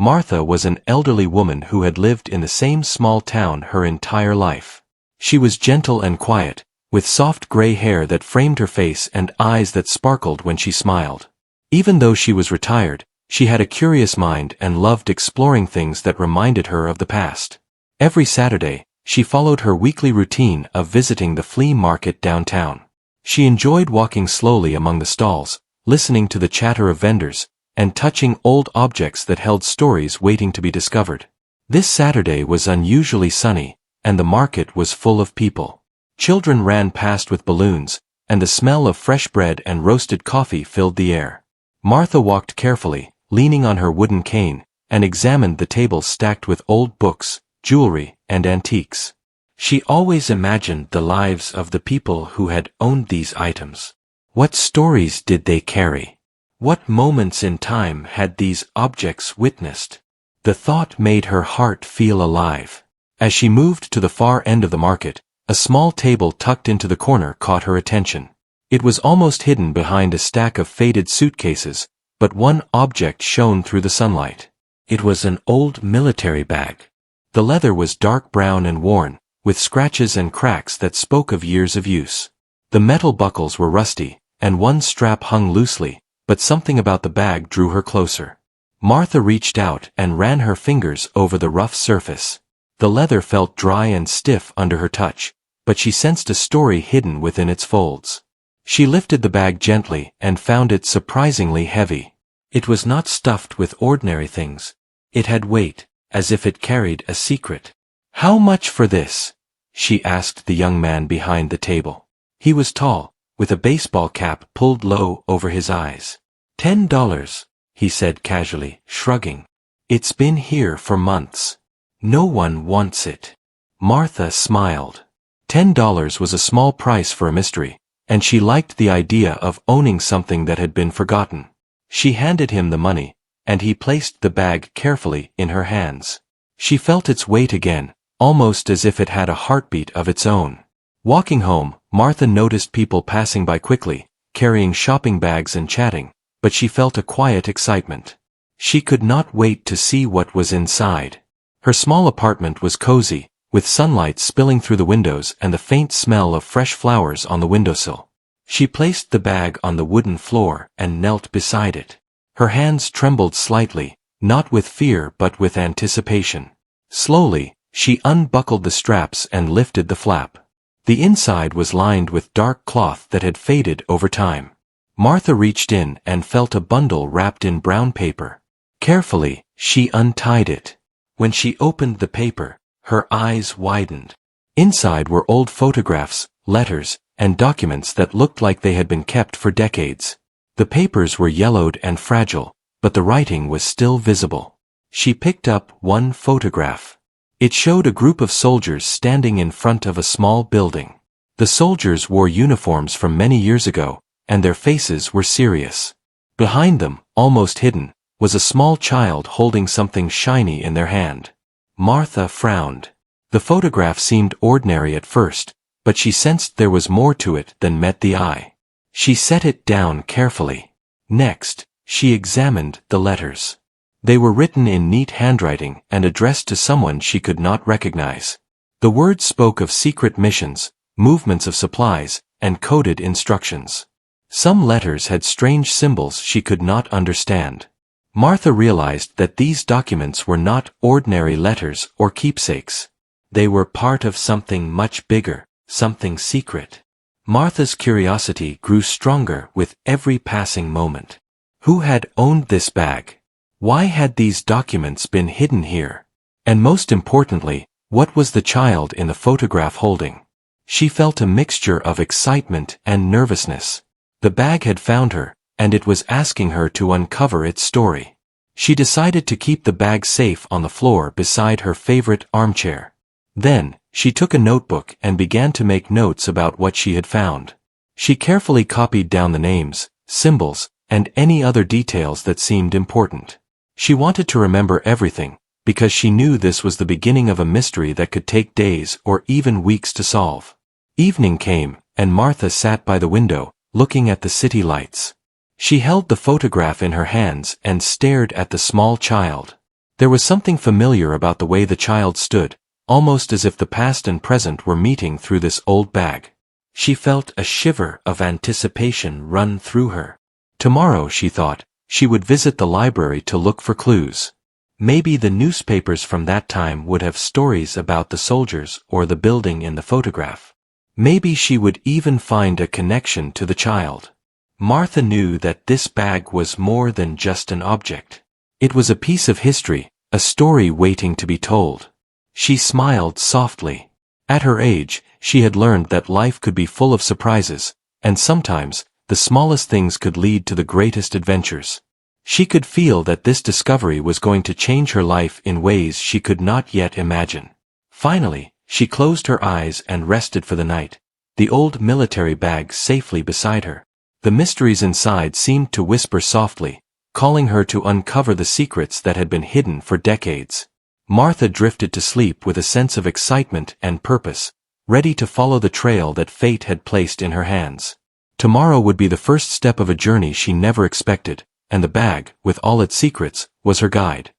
Martha was an elderly woman who had lived in the same small town her entire life. She was gentle and quiet, with soft gray hair that framed her face and eyes that sparkled when she smiled. Even though she was retired, she had a curious mind and loved exploring things that reminded her of the past. Every Saturday, she followed her weekly routine of visiting the flea market downtown. She enjoyed walking slowly among the stalls, listening to the chatter of vendors, and touching old objects that held stories waiting to be discovered. This Saturday was unusually sunny, and the market was full of people. Children ran past with balloons, and the smell of fresh bread and roasted coffee filled the air. Martha walked carefully, leaning on her wooden cane, and examined the tables stacked with old books, jewelry, and antiques. She always imagined the lives of the people who had owned these items. What stories did they carry? What moments in time had these objects witnessed? The thought made her heart feel alive. As she moved to the far end of the market, a small table tucked into the corner caught her attention. It was almost hidden behind a stack of faded suitcases, but one object shone through the sunlight. It was an old military bag. The leather was dark brown and worn, with scratches and cracks that spoke of years of use. The metal buckles were rusty, and one strap hung loosely, but something about the bag drew her closer. Martha reached out and ran her fingers over the rough surface. The leather felt dry and stiff under her touch, but she sensed a story hidden within its folds. She lifted the bag gently and found it surprisingly heavy. It was not stuffed with ordinary things. It had weight, as if it carried a secret. "How much for this?" she asked the young man behind the table. He was tall, with a baseball cap pulled low over his eyes. $10, he said casually, shrugging. "It's been here for months. No one wants it." Martha smiled. $10 was a small price for a mystery, and she liked the idea of owning something that had been forgotten. She handed him the money, and he placed the bag carefully in her hands. She felt its weight again, almost as if it had a heartbeat of its own. Walking home, Martha noticed people passing by quickly, carrying shopping bags and chatting, but she felt a quiet excitement. She could not wait to see what was inside. Her small apartment was cozy, with sunlight spilling through the windows and the faint smell of fresh flowers on the windowsill. She placed the bag on the wooden floor and knelt beside it. Her hands trembled slightly, not with fear but with anticipation. Slowly, she unbuckled the straps and lifted the flap. The inside was lined with dark cloth that had faded over time. Martha reached in and felt a bundle wrapped in brown paper. Carefully, she untied it. When she opened the paper, her eyes widened. Inside were old photographs, letters, and documents that looked like they had been kept for decades. The papers were yellowed and fragile, but the writing was still visible. She picked up one photograph. It showed a group of soldiers standing in front of a small building. The soldiers wore uniforms from many years ago, and their faces were serious. Behind them, almost hidden, was a small child holding something shiny in their hand. Martha frowned. The photograph seemed ordinary at first, but she sensed there was more to it than met the eye. She set it down carefully. Next, she examined the letters. They were written in neat handwriting and addressed to someone she could not recognize. The words spoke of secret missions, movements of supplies, and coded instructions. Some letters had strange symbols she could not understand. Martha realized that these documents were not ordinary letters or keepsakes. They were part of something much bigger, something secret. Martha's curiosity grew stronger with every passing moment. Who had owned this bag? Why had these documents been hidden here? And most importantly, what was the child in the photograph holding? She felt a mixture of excitement and nervousness. The bag had found her, and it was asking her to uncover its story. She decided to keep the bag safe on the floor beside her favorite armchair. Then, she took a notebook and began to make notes about what she had found. She carefully copied down the names, symbols, and any other details that seemed important. She wanted to remember everything, because she knew this was the beginning of a mystery that could take days or even weeks to solve. Evening came, and Martha sat by the window, looking at the city lights. She held the photograph in her hands and stared at the small child. There was something familiar about the way the child stood, almost as if the past and present were meeting through this old bag. She felt a shiver of anticipation run through her. Tomorrow, she thought, she would visit the library to look for clues. Maybe the newspapers from that time would have stories about the soldiers or the building in the photograph. Maybe she would even find a connection to the child. Martha knew that this bag was more than just an object. It was a piece of history, a story waiting to be told. She smiled softly. At her age, she had learned that life could be full of surprises, and sometimes, the smallest things could lead to the greatest adventures. She could feel that this discovery was going to change her life in ways she could not yet imagine. Finally, she closed her eyes and rested for the night, the old military bag safely beside her. The mysteries inside seemed to whisper softly, calling her to uncover the secrets that had been hidden for decades. Martha drifted to sleep with a sense of excitement and purpose, ready to follow the trail that fate had placed in her hands. Tomorrow would be the first step of a journey she never expected, and the bag, with all its secrets, was her guide.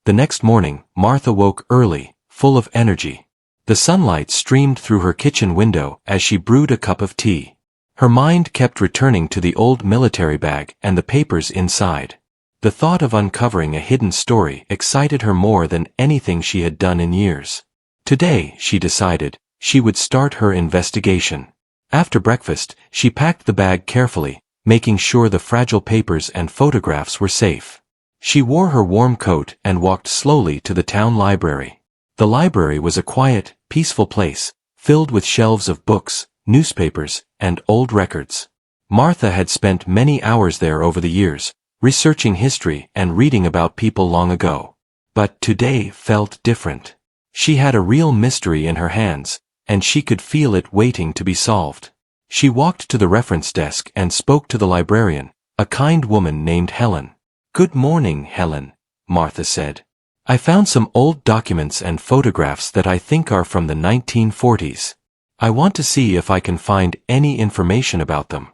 The next morning, Martha woke early, full of energy. The sunlight streamed through her kitchen window as she brewed a cup of tea. Her mind kept returning to the old military bag and the papers inside. The thought of uncovering a hidden story excited her more than anything she had done in years. Today, she decided, she would start her investigation. After breakfast, she packed the bag carefully, making sure the fragile papers and photographs were safe. She wore her warm coat and walked slowly to the town library. The library was a quiet, peaceful place, filled with shelves of books, newspapers, and old records. Martha had spent many hours there over the years, researching history and reading about people long ago. But today felt different. She had a real mystery in her hands, and she could feel it waiting to be solved. She walked to the reference desk and spoke to the librarian, a kind woman named Helen. "Good morning, Helen," Martha said. "I found some old documents and photographs that I think are from the 1940s. I want to see if I can find any information about them."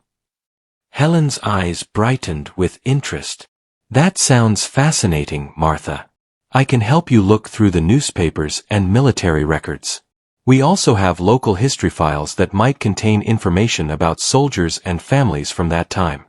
Helen's eyes brightened with interest. "That sounds fascinating, Martha. I can help you look through the newspapers and military records. We also have local history files that might contain information about soldiers and families from that time."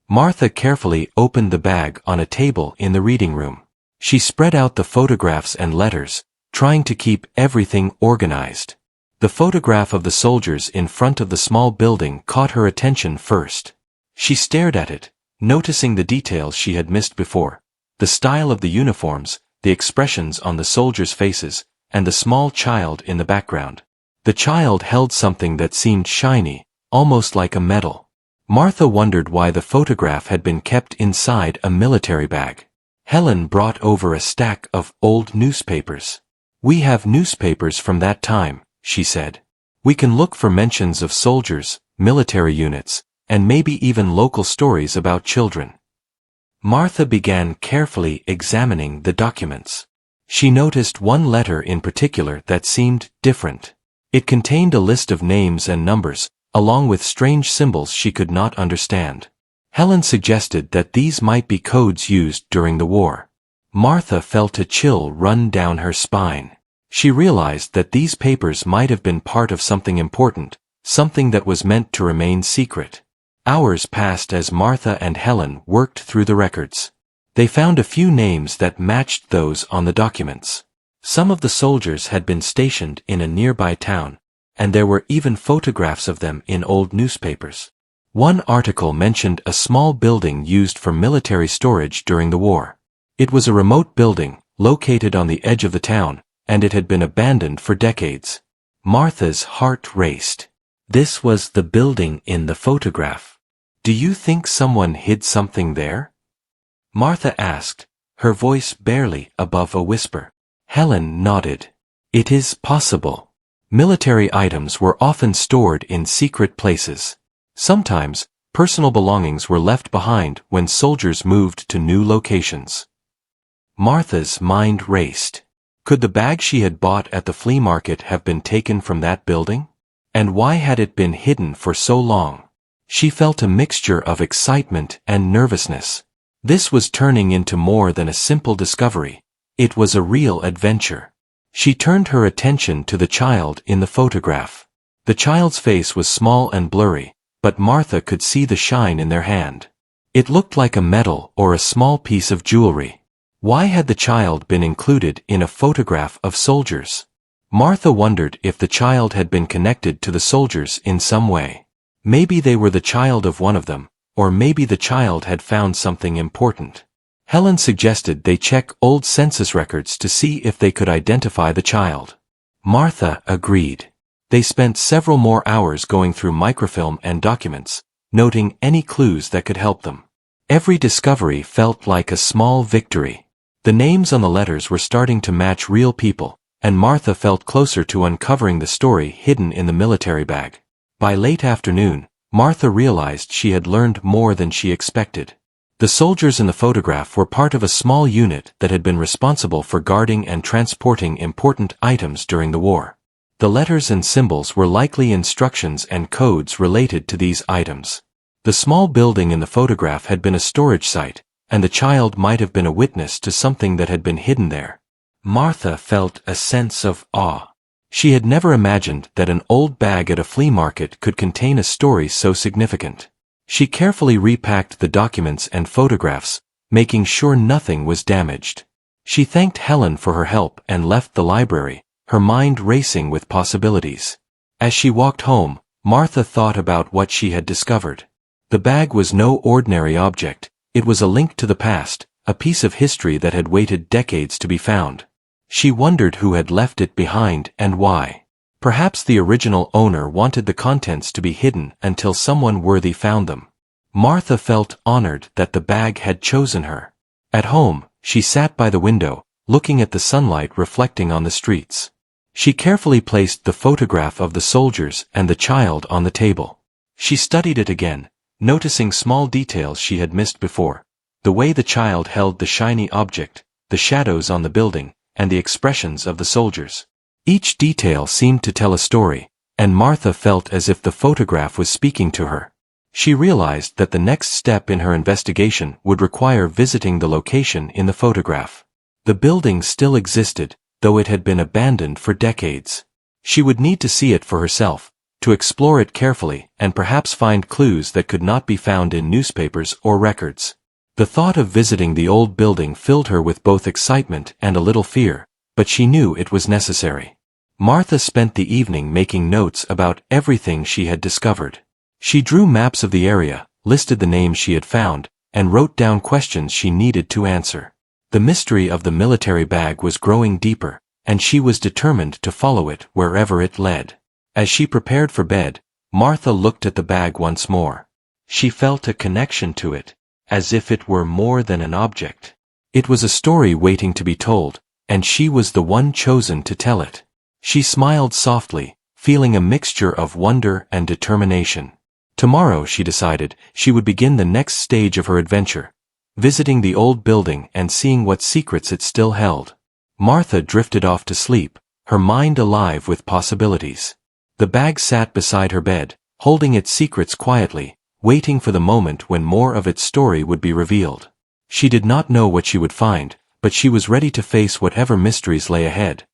Martha carefully opened the bag on a table in the reading room. She spread out the photographs and letters, trying to keep everything organized. The photograph of the soldiers in front of the small building caught her attention first. She stared at it, noticing the details she had missed before: the style of the uniforms, the expressions on the soldiers' faces, and the small child in the background. The child held something that seemed shiny, almost like a medal. Martha wondered why the photograph had been kept inside a military bag. Helen brought over a stack of old newspapers. "We have newspapers from that time," she said. "We can look for mentions of soldiers, military units, and maybe even local stories about children." Martha began carefully examining the documents. She noticed one letter in particular that seemed different. It contained a list of names and numbers, along with strange symbols she could not understand. Helen suggested that these might be codes used during the war. Martha felt a chill run down her spine. She realized that these papers might have been part of something important, something that was meant to remain secret. Hours passed as Martha and Helen worked through the records. They found a few names that matched those on the documents. Some of the soldiers had been stationed in a nearby town, and there were even photographs of them in old newspapers. One article mentioned a small building used for military storage during the war. It was a remote building, located on the edge of the town, and it had been abandoned for decades. Martha's heart raced. This was the building in the photograph. "Do you think someone hid something there?" Martha asked, her voice barely above a whisper. Helen nodded. "It is possible. Military items were often stored in secret places. Sometimes, personal belongings were left behind when soldiers moved to new locations." Martha's mind raced. Could the bag she had bought at the flea market have been taken from that building? And why had it been hidden for so long? She felt a mixture of excitement and nervousness. This was turning into more than a simple discovery. It was a real adventure. She turned her attention to the child in the photograph. The child's face was small and blurry, but Martha could see the shine in their hand. It looked like a medal or a small piece of jewelry. Why had the child been included in a photograph of soldiers? Martha wondered if the child had been connected to the soldiers in some way. Maybe they were the child of one of them, or maybe the child had found something important. Helen suggested they check old census records to see if they could identify the child. Martha agreed. They spent several more hours going through microfilm and documents, noting any clues that could help them. Every discovery felt like a small victory. The names on the letters were starting to match real people, and Martha felt closer to uncovering the story hidden in the military bag. By late afternoon, Martha realized she had learned more than she expected. The soldiers in the photograph were part of a small unit that had been responsible for guarding and transporting important items during the war. The letters and symbols were likely instructions and codes related to these items. The small building in the photograph had been a storage site, and the child might have been a witness to something that had been hidden there. Martha felt a sense of awe. She had never imagined that an old bag at a flea market could contain a story so significant. She carefully repacked the documents and photographs, making sure nothing was damaged. She thanked Helen for her help and left the library, her mind racing with possibilities. As she walked home, Martha thought about what she had discovered. The bag was no ordinary object. It was a link to the past, a piece of history that had waited decades to be found. She wondered who had left it behind and why. Perhaps the original owner wanted the contents to be hidden until someone worthy found them. Martha felt honored that the bag had chosen her. At home, she sat by the window, looking at the sunlight reflecting on the streets. She carefully placed the photograph of the soldiers and the child on the table. She studied it again, noticing small details she had missed before. The way the child held the shiny object, the shadows on the building, and the expressions of the soldiers. Each detail seemed to tell a story, and Martha felt as if the photograph was speaking to her. She realized that the next step in her investigation would require visiting the location in the photograph. The building still existed, though it had been abandoned for decades. She would need to see it for herself, to explore it carefully and perhaps find clues that could not be found in newspapers or records. The thought of visiting the old building filled her with both excitement and a little fear, but she knew it was necessary. Martha spent the evening making notes about everything she had discovered. She drew maps of the area, listed the names she had found, and wrote down questions she needed to answer. The mystery of the military bag was growing deeper, and she was determined to follow it wherever it led. As she prepared for bed, Martha looked at the bag once more. She felt a connection to it, as if it were more than an object. It was a story waiting to be told, and she was the one chosen to tell it. She smiled softly, feeling a mixture of wonder and determination. Tomorrow, she decided, she would begin the next stage of her adventure, visiting the old building and seeing what secrets it still held. Martha drifted off to sleep, her mind alive with possibilities. The bag sat beside her bed, holding its secrets quietly, waiting for the moment when more of its story would be revealed. She did not know what she would find, but she was ready to face whatever mysteries lay ahead.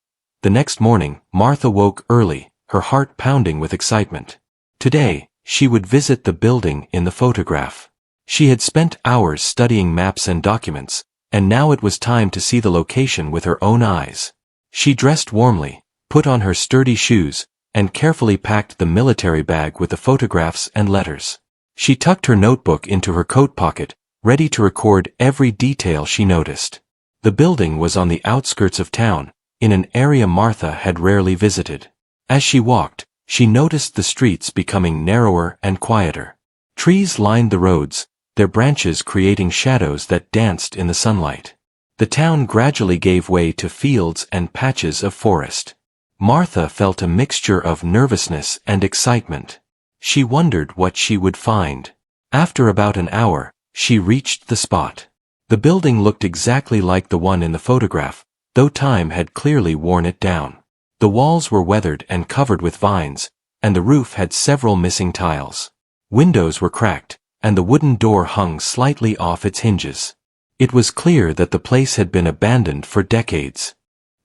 The next morning, Martha woke early, her heart pounding with excitement. Today, she would visit the building in the photograph. She had spent hours studying maps and documents, and now it was time to see the location with her own eyes. She dressed warmly, put on her sturdy shoes, and carefully packed the military bag with the photographs and letters. She tucked her notebook into her coat pocket, ready to record every detail she noticed. The building was on the outskirts of town, in an area Martha had rarely visited. As she walked, she noticed the streets becoming narrower and quieter. Trees lined the roads, their branches creating shadows that danced in the sunlight. The town gradually gave way to fields and patches of forest. Martha felt a mixture of nervousness and excitement. She wondered what she would find. After about an hour, she reached the spot. The building looked exactly like the one in the photograph, though time had clearly worn it down. The walls were weathered and covered with vines, and the roof had several missing tiles. Windows were cracked, and the wooden door hung slightly off its hinges. It was clear that the place had been abandoned for decades.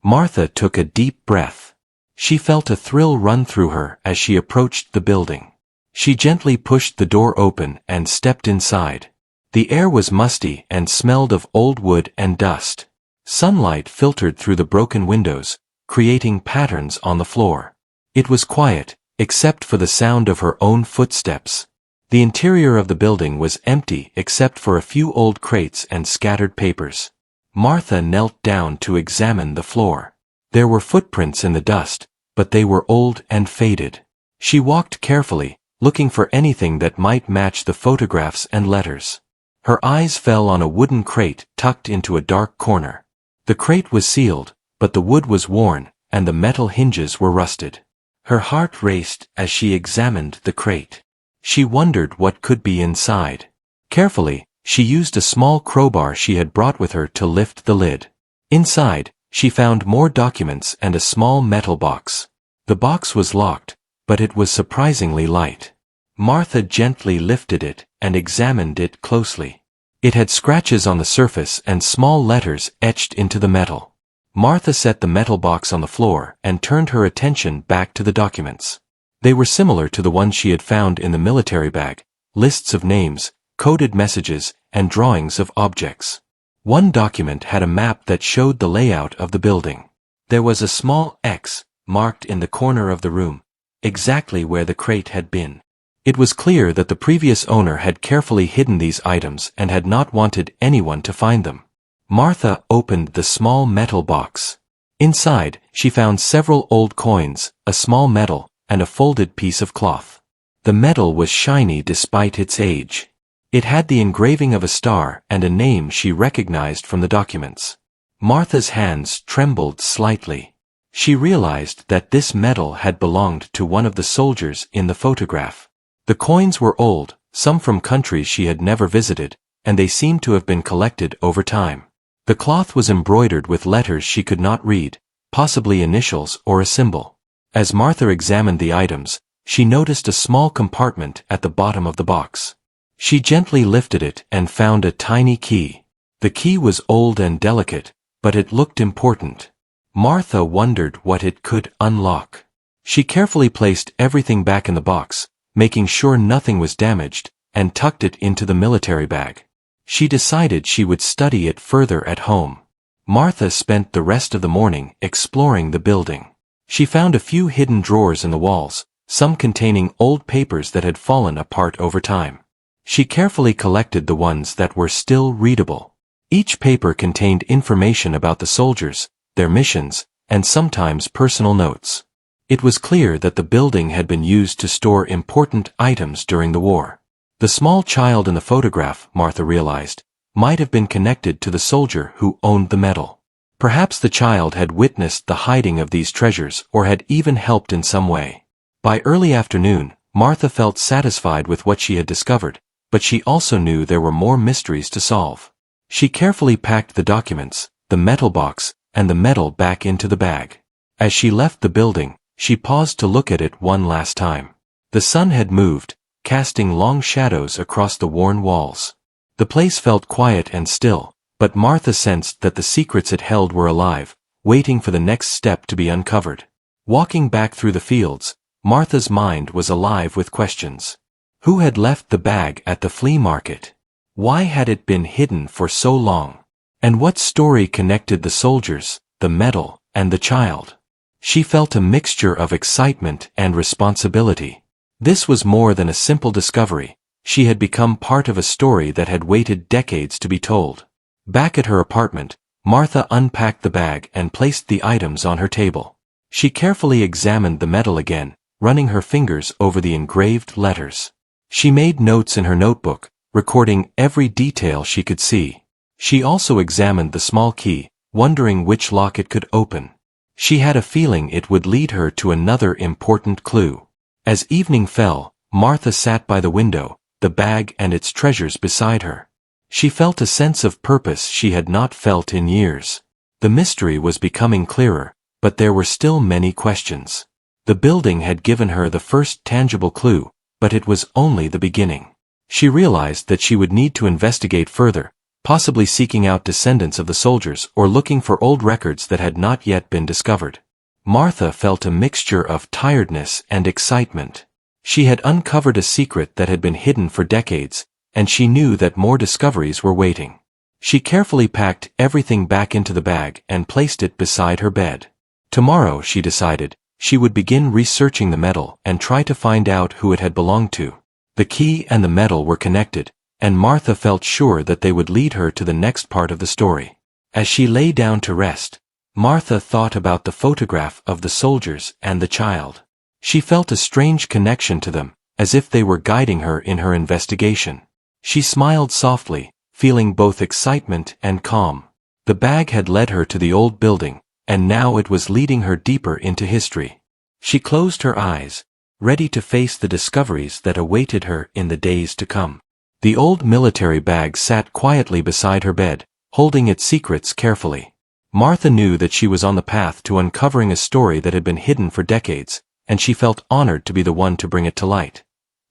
Martha took a deep breath. She felt a thrill run through her as she approached the building. She gently pushed the door open and stepped inside. The air was musty and smelled of old wood and dust. Sunlight filtered through the broken windows, creating patterns on the floor. It was quiet, except for the sound of her own footsteps. The interior of the building was empty except for a few old crates and scattered papers. Martha knelt down to examine the floor. There were footprints in the dust, but they were old and faded. She walked carefully, looking for anything that might match the photographs and letters. Her eyes fell on a wooden crate tucked into a dark corner. The crate was sealed, but the wood was worn, and the metal hinges were rusted. Her heart raced as she examined the crate. She wondered what could be inside. Carefully, she used a small crowbar she had brought with her to lift the lid. Inside, she found more documents and a small metal box. The box was locked, but it was surprisingly light. Martha gently lifted it and examined it closely. It had scratches on the surface and small letters etched into the metal. Martha set the metal box on the floor and turned her attention back to the documents. They were similar to the ones she had found in the military bag, lists of names, coded messages, and drawings of objects. One document had a map that showed the layout of the building. There was a small X marked in the corner of the room, exactly where the crate had been. It was clear that the previous owner had carefully hidden these items and had not wanted anyone to find them. Martha opened the small metal box. Inside, she found several old coins, a small medal, and a folded piece of cloth. The medal was shiny despite its age. It had the engraving of a star and a name she recognized from the documents. Martha's hands trembled slightly. She realized that this medal had belonged to one of the soldiers in the photograph. The coins were old, some from countries she had never visited, and they seemed to have been collected over time. The cloth was embroidered with letters she could not read, possibly initials or a symbol. As Martha examined the items, she noticed a small compartment at the bottom of the box. She gently lifted it and found a tiny key. The key was old and delicate, but it looked important. Martha wondered what it could unlock. She carefully placed everything back in the box, making sure nothing was damaged, and tucked it into the military bag. She decided she would study it further at home. Martha spent the rest of the morning exploring the building. She found a few hidden drawers in the walls, some containing old papers that had fallen apart over time. She carefully collected the ones that were still readable. Each paper contained information about the soldiers, their missions, and sometimes personal notes. It was clear that the building had been used to store important items during the war. The small child in the photograph, Martha realized, might have been connected to the soldier who owned the medal. Perhaps the child had witnessed the hiding of these treasures or had even helped in some way. By early afternoon, Martha felt satisfied with what she had discovered, but she also knew there were more mysteries to solve. She carefully packed the documents, the metal box, and the medal back into the bag. As she left the building, she paused to look at it one last time. The sun had moved, casting long shadows across the worn walls. The place felt quiet and still, but Martha sensed that the secrets it held were alive, waiting for the next step to be uncovered. Walking back through the fields, Martha's mind was alive with questions. Who had left the bag at the flea market? Why had it been hidden for so long? And what story connected the soldiers, the medal, and the child? She felt a mixture of excitement and responsibility. This was more than a simple discovery. She had become part of a story that had waited decades to be told. Back at her apartment, Martha unpacked the bag and placed the items on her table. She carefully examined the medal again, running her fingers over the engraved letters. She made notes in her notebook, recording every detail she could see. She also examined the small key, wondering which lock it could open. She had a feeling it would lead her to another important clue. As evening fell, Martha sat by the window, the bag and its treasures beside her. She felt a sense of purpose she had not felt in years. The mystery was becoming clearer, but there were still many questions. The building had given her the first tangible clue, but it was only the beginning. She realized that she would need to investigate further, possibly seeking out descendants of the soldiers or looking for old records that had not yet been discovered. Martha felt a mixture of tiredness and excitement. She had uncovered a secret that had been hidden for decades, and she knew that more discoveries were waiting. She carefully packed everything back into the bag and placed it beside her bed. Tomorrow, she decided, she would begin researching the metal and try to find out who it had belonged to. The key and the metal were connected, and Martha felt sure that they would lead her to the next part of the story. As she lay down to rest, Martha thought about the photograph of the soldiers and the child. She felt a strange connection to them, as if they were guiding her in her investigation. She smiled softly, feeling both excitement and calm. The bag had led her to the old building, and now it was leading her deeper into history. She closed her eyes, ready to face the discoveries that awaited her in the days to come. The old military bag sat quietly beside her bed, holding its secrets carefully. Martha knew that she was on the path to uncovering a story that had been hidden for decades, and she felt honored to be the one to bring it to light.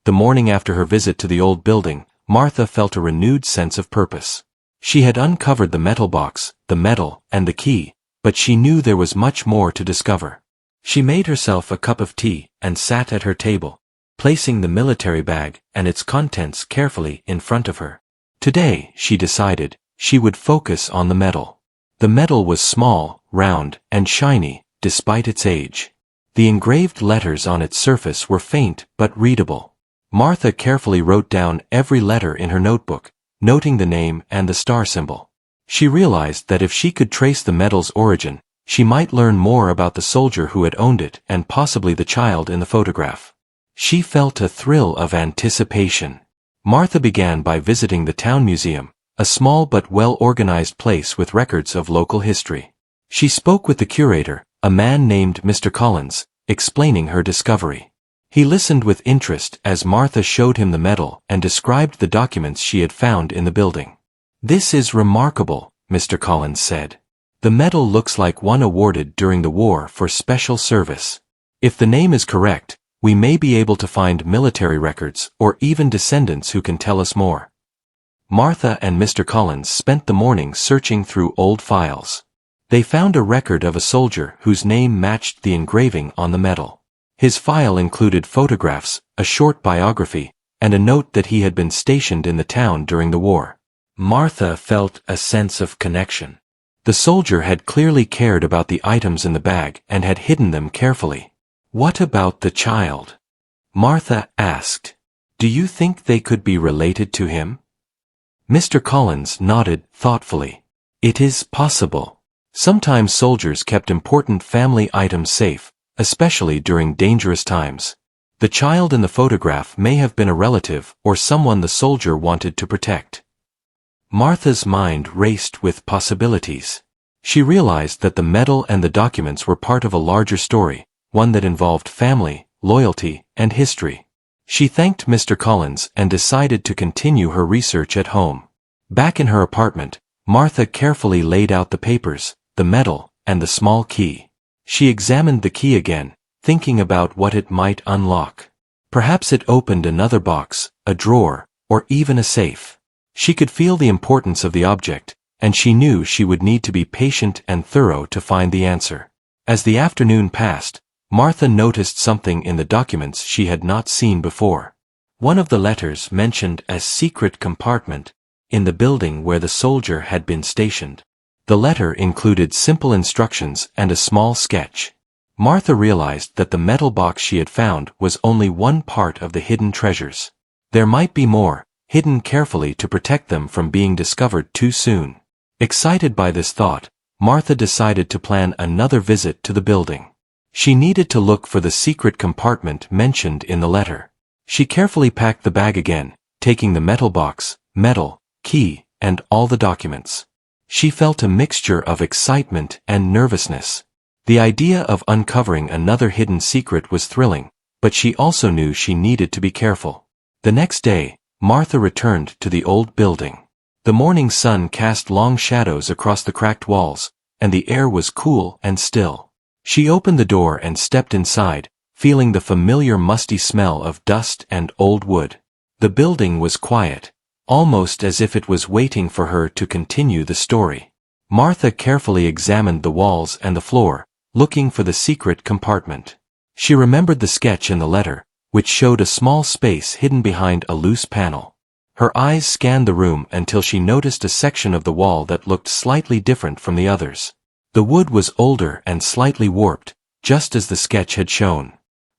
The morning after her visit to the old building, Martha felt a renewed sense of purpose. She had uncovered the metal box, the metal, and the key, but she knew there was much more to discover. She made herself a cup of tea and sat at her table, placing the military bag and its contents carefully in front of her. Today, she decided, she would focus on the metal. The metal was small, round, and shiny, despite its age. The engraved letters on its surface were faint but readable. Martha carefully wrote down every letter in her notebook, noting the name and the star symbol. She realized that if she could trace the metal's origin, she might learn more about the soldier who had owned it and possibly the child in the photograph. She felt a thrill of anticipation. Martha began by visiting the town museum, a small but well-organized place with records of local history. She spoke with the curator, a man named Mr. Collins, explaining her discovery. He listened with interest as Martha showed him the metal and described the documents she had found in the building. "This is remarkable," Mr. Collins said. "The medal looks like one awarded during the war for special service. If the name is correct, we may be able to find military records or even descendants who can tell us more." Martha and Mr. Collins spent the morning searching through old files. They found a record of a soldier whose name matched the engraving on the medal. His file included photographs, a short biography, and a note that he had been stationed in the town during the war. Martha felt a sense of connection. The soldier had clearly cared about the items in the bag and had hidden them carefully. "What about the child?" Martha asked. "Do you think they could be related to him?" Mr. Collins nodded thoughtfully. "It is possible. Sometimes soldiers kept important family items safe, especially during dangerous times. The child in the photograph may have been a relative or someone the soldier wanted to protect." Martha's mind raced with possibilities. She realized that the medal and the documents were part of a larger story, one that involved family, loyalty, and history. She thanked Mr. Collins and decided to continue her research at home. Back in her apartment, Martha carefully laid out the papers, the medal, and the small key. She examined the key again, thinking about what it might unlock. Perhaps it opened another box, a drawer, or even a safe. She could feel the importance of the object, and she knew she would need to be patient and thorough to find the answer. As the afternoon passed, Martha noticed something in the documents she had not seen before. One of the letters mentioned a secret compartment in the building where the soldier had been stationed. The letter included simple instructions and a small sketch. Martha realized that the metal box she had found was only one part of the hidden treasures. There might be more, hidden carefully to protect them from being discovered too soon. Excited by this thought, Martha decided to plan another visit to the building. She needed to look for the secret compartment mentioned in the letter. She carefully packed the bag again, taking the metal box, medal, key, and all the documents. She felt a mixture of excitement and nervousness. The idea of uncovering another hidden secret was thrilling, but she also knew she needed to be careful. The next day, Martha returned to the old building. The morning sun cast long shadows across the cracked walls, and the air was cool and still. She opened the door and stepped inside, feeling the familiar musty smell of dust and old wood. The building was quiet, almost as if it was waiting for her to continue the story. Martha carefully examined the walls and the floor, looking for the secret compartment. She remembered the sketch in the letter, which showed a small space hidden behind a loose panel. Her eyes scanned the room until she noticed a section of the wall that looked slightly different from the others. The wood was older and slightly warped, just as the sketch had shown.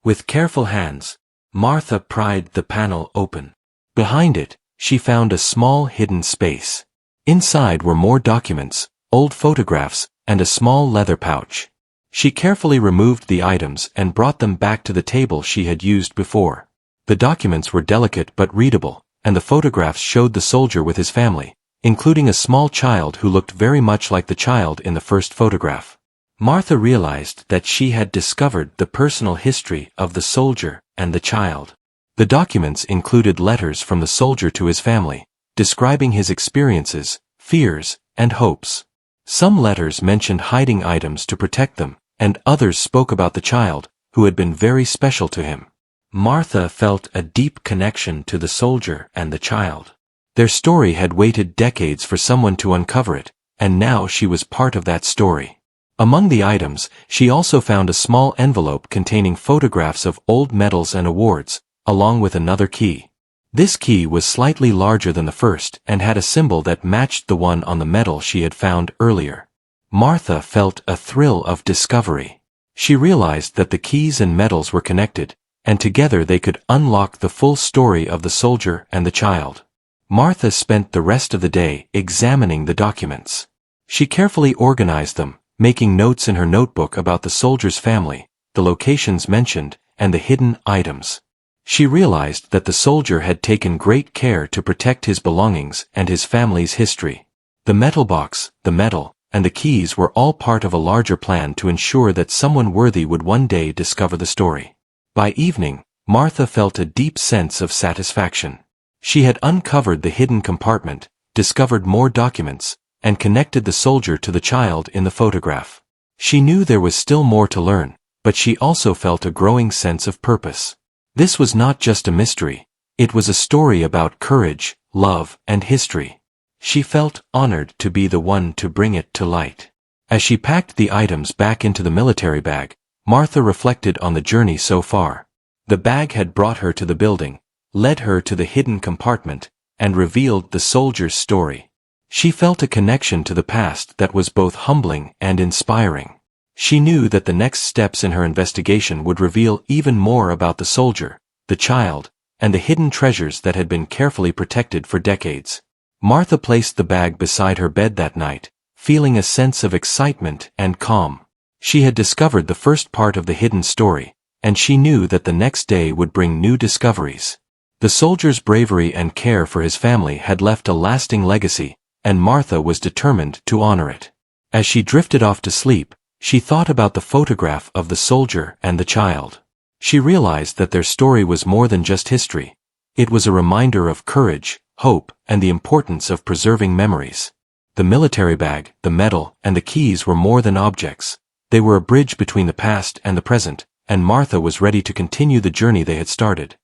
With careful hands, Martha pried the panel open. Behind it, she found a small hidden space. Inside were more documents, old photographs, and a small leather pouch. She carefully removed the items and brought them back to the table she had used before. The documents were delicate but readable, and the photographs showed the soldier with his family, including a small child who looked very much like the child in the first photograph. Martha realized that she had discovered the personal history of the soldier and the child. The documents included letters from the soldier to his family, describing his experiences, fears, and hopes. Some letters mentioned hiding items to protect them, and others spoke about the child, who had been very special to him. Martha felt a deep connection to the soldier and the child. Their story had waited decades for someone to uncover it, and now she was part of that story. Among the items, she also found a small envelope containing photographs of old medals and awards, along with another key. This key was slightly larger than the first and had a symbol that matched the one on the medal she had found earlier. Martha felt a thrill of discovery. She realized that the keys and medals were connected, and together they could unlock the full story of the soldier and the child. Martha spent the rest of the day examining the documents. She carefully organized them, making notes in her notebook about the soldier's family, the locations mentioned, and the hidden items. She realized that the soldier had taken great care to protect his belongings and his family's history. The metal box, the medal, and the keys were all part of a larger plan to ensure that someone worthy would one day discover the story. By evening, Martha felt a deep sense of satisfaction. She had uncovered the hidden compartment, discovered more documents, and connected the soldier to the child in the photograph. She knew there was still more to learn, but she also felt a growing sense of purpose. This was not just a mystery, it was a story about courage, love, and history. She felt honored to be the one to bring it to light. As she packed the items back into the military bag, Martha reflected on the journey so far. The bag had brought her to the building, led her to the hidden compartment, and revealed the soldier's story. She felt a connection to the past that was both humbling and inspiring. She knew that the next steps in her investigation would reveal even more about the soldier, the child, and the hidden treasures that had been carefully protected for decades. Martha placed the bag beside her bed that night, feeling a sense of excitement and calm. She had discovered the first part of the hidden story, and she knew that the next day would bring new discoveries. The soldier's bravery and care for his family had left a lasting legacy, and Martha was determined to honor it. As she drifted off to sleep, she thought about the photograph of the soldier and the child. She realized that their story was more than just history. It was a reminder of courage, hope, and the importance of preserving memories. The military bag, the medal, and the keys were more than objects. They were a bridge between the past and the present, and Martha was ready to continue the journey they had started.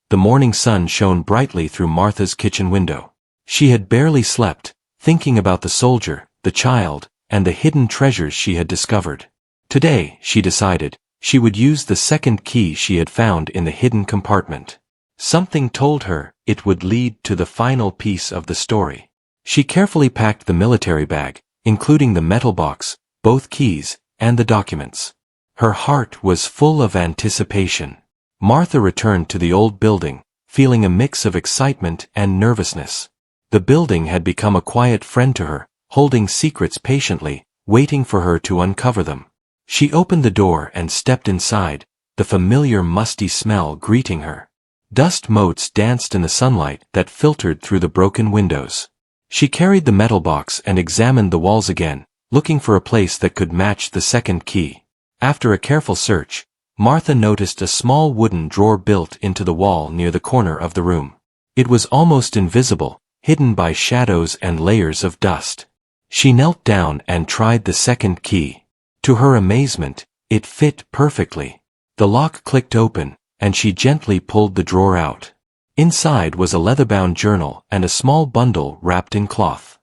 The morning sun shone brightly through Martha's kitchen window. She had barely slept, thinking about the soldier, the child, and the hidden treasures she had discovered. Today, she decided, she would use the second key she had found in the hidden compartment. Something told her it would lead to the final piece of the story. She carefully packed the military bag, including the metal box, both keys, and the documents. Her heart was full of anticipation. Martha returned to the old building, feeling a mix of excitement and nervousness. The building had become a quiet friend to her, holding secrets patiently, waiting for her to uncover them. She opened the door and stepped inside, the familiar musty smell greeting her. Dust motes danced in the sunlight that filtered through the broken windows. She carried the metal box and examined the walls again, looking for a place that could match the second key. After a careful search, Martha noticed a small wooden drawer built into the wall near the corner of the room. It was almost invisible, hidden by shadows and layers of dust. She knelt down and tried the second key. To her amazement, it fit perfectly. The lock clicked open, and she gently pulled the drawer out. Inside was a leather-bound journal and a small bundle wrapped in cloth.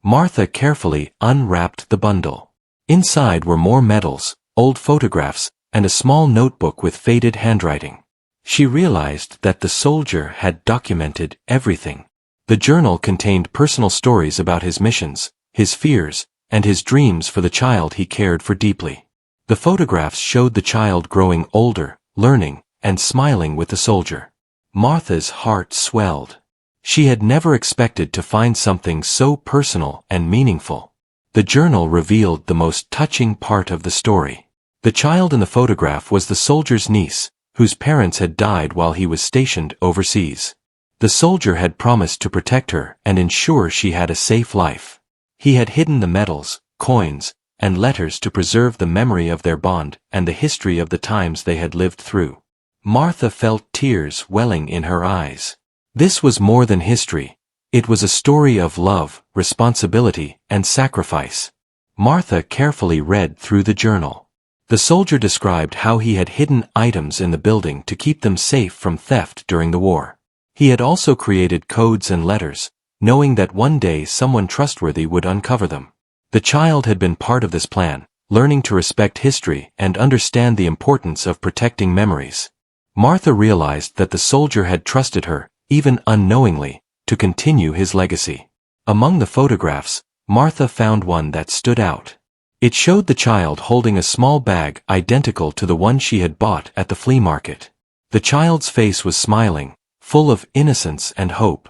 Martha carefully unwrapped the bundle. Inside were more medals, old photographs, and a small notebook with faded handwriting. She realized that the soldier had documented everything. The journal contained personal stories about his missions, his fears, and his dreams for the child he cared for deeply. The photographs showed the child growing older, learning, and smiling with the soldier. Martha's heart swelled. She had never expected to find something so personal and meaningful. The journal revealed the most touching part of the story. The child in the photograph was the soldier's niece, whose parents had died while he was stationed overseas. The soldier had promised to protect her and ensure she had a safe life. He had hidden the medals, coins, and letters to preserve the memory of their bond and the history of the times they had lived through. Martha felt tears welling in her eyes. This was more than history. It was a story of love, responsibility, and sacrifice. Martha carefully read through the journal. The soldier described how he had hidden items in the building to keep them safe from theft during the war. He had also created codes and letters, knowing that one day someone trustworthy would uncover them. The child had been part of this plan, learning to respect history and understand the importance of protecting memories. Martha realized that the soldier had trusted her, even unknowingly, to continue his legacy. Among the photographs, Martha found one that stood out. It showed the child holding a small bag identical to the one she had bought at the flea market. The child's face was smiling, full of innocence and hope.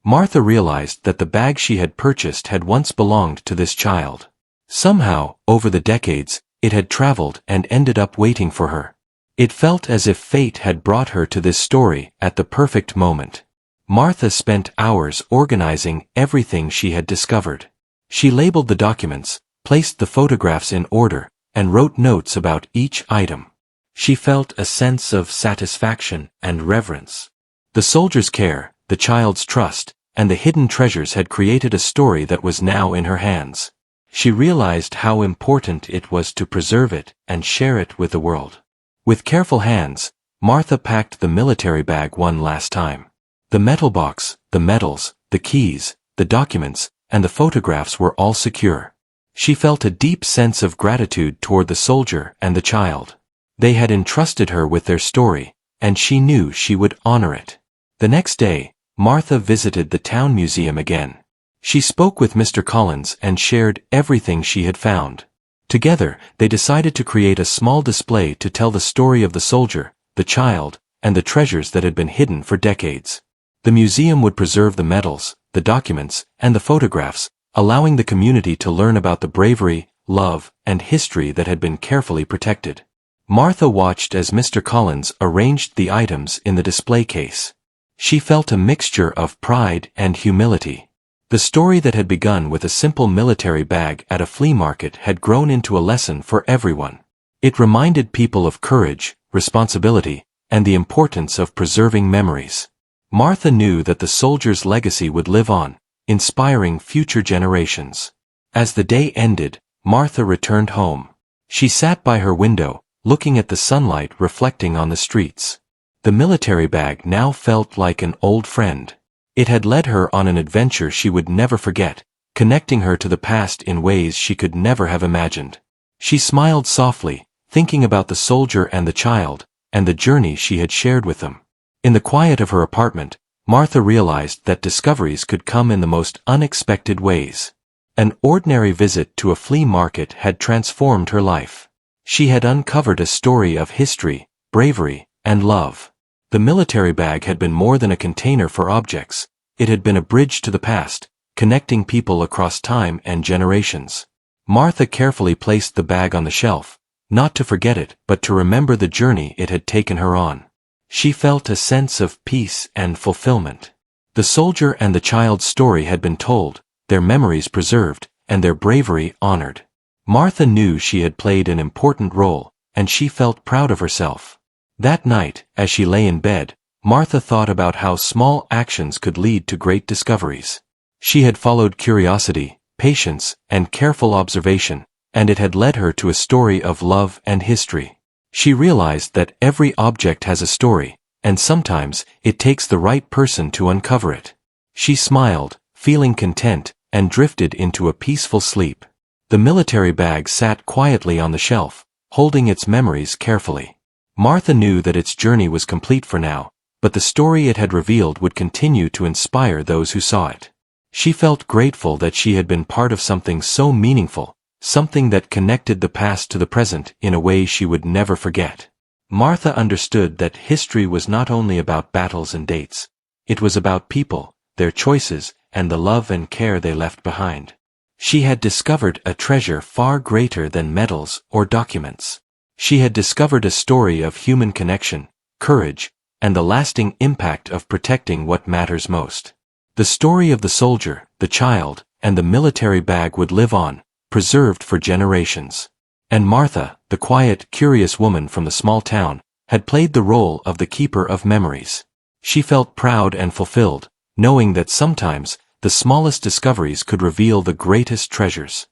Martha realized that the bag she had purchased had once belonged to this child. Somehow, over the decades, it had traveled and ended up waiting for her. It felt as if fate had brought her to this story at the perfect moment. Martha spent hours organizing everything she had discovered. She labeled the documents, placed the photographs in order, and wrote notes about each item. She felt a sense of satisfaction and reverence. The soldier's care, the child's trust, and the hidden treasures had created a story that was now in her hands. She realized how important it was to preserve it and share it with the world. With careful hands, Martha packed the military bag one last time. The metal box, the medals, the keys, the documents, and the photographs were all secure. She felt a deep sense of gratitude toward the soldier and the child. They had entrusted her with their story, and she knew she would honor it. The next day, Martha visited the town museum again. She spoke with Mr. Collins and shared everything she had found. Together, they decided to create a small display to tell the story of the soldier, the child, and the treasures that had been hidden for decades. The museum would preserve the medals, the documents, and the photographs, allowing the community to learn about the bravery, love, and history that had been carefully protected. Martha watched as Mr. Collins arranged the items in the display case. She felt a mixture of pride and humility. The story that had begun with a simple military bag at a flea market had grown into a lesson for everyone. It reminded people of courage, responsibility, and the importance of preserving memories. Martha knew that the soldier's legacy would live on, inspiring future generations. As the day ended, Martha returned home. She sat by her window, looking at the sunlight reflecting on the streets. The military bag now felt like an old friend. It had led her on an adventure she would never forget, connecting her to the past in ways she could never have imagined. She smiled softly, thinking about the soldier and the child, and the journey she had shared with them. In the quiet of her apartment, Martha realized that discoveries could come in the most unexpected ways. An ordinary visit to a flea market had transformed her life. She had uncovered a story of history, bravery, and love. The military bag had been more than a container for objects. It had been a bridge to the past, connecting people across time and generations. Martha carefully placed the bag on the shelf, not to forget it, but to remember the journey it had taken her on. She felt a sense of peace and fulfillment. The soldier and the child's story had been told, their memories preserved, and their bravery honored. Martha knew she had played an important role, and she felt proud of herself. That night, as she lay in bed, Martha thought about how small actions could lead to great discoveries. She had followed curiosity, patience, and careful observation, and it had led her to a story of love and history. She realized that every object has a story, and sometimes it takes the right person to uncover it. She smiled, feeling content, and drifted into a peaceful sleep. The military bag sat quietly on the shelf, holding its memories carefully. Martha knew that its journey was complete for now, but the story it had revealed would continue to inspire those who saw it. She felt grateful that she had been part of something so meaningful, something that connected the past to the present in a way she would never forget. Martha understood that history was not only about battles and dates. It was about people, their choices, and the love and care they left behind. She had discovered a treasure far greater than medals or documents. She had discovered a story of human connection, courage, and the lasting impact of protecting what matters most. The story of the soldier, the child, and the military bag would live on, preserved for generations. And Martha, the quiet, curious woman from the small town, had played the role of the keeper of memories. She felt proud and fulfilled, knowing that sometimes, the smallest discoveries could reveal the greatest treasures.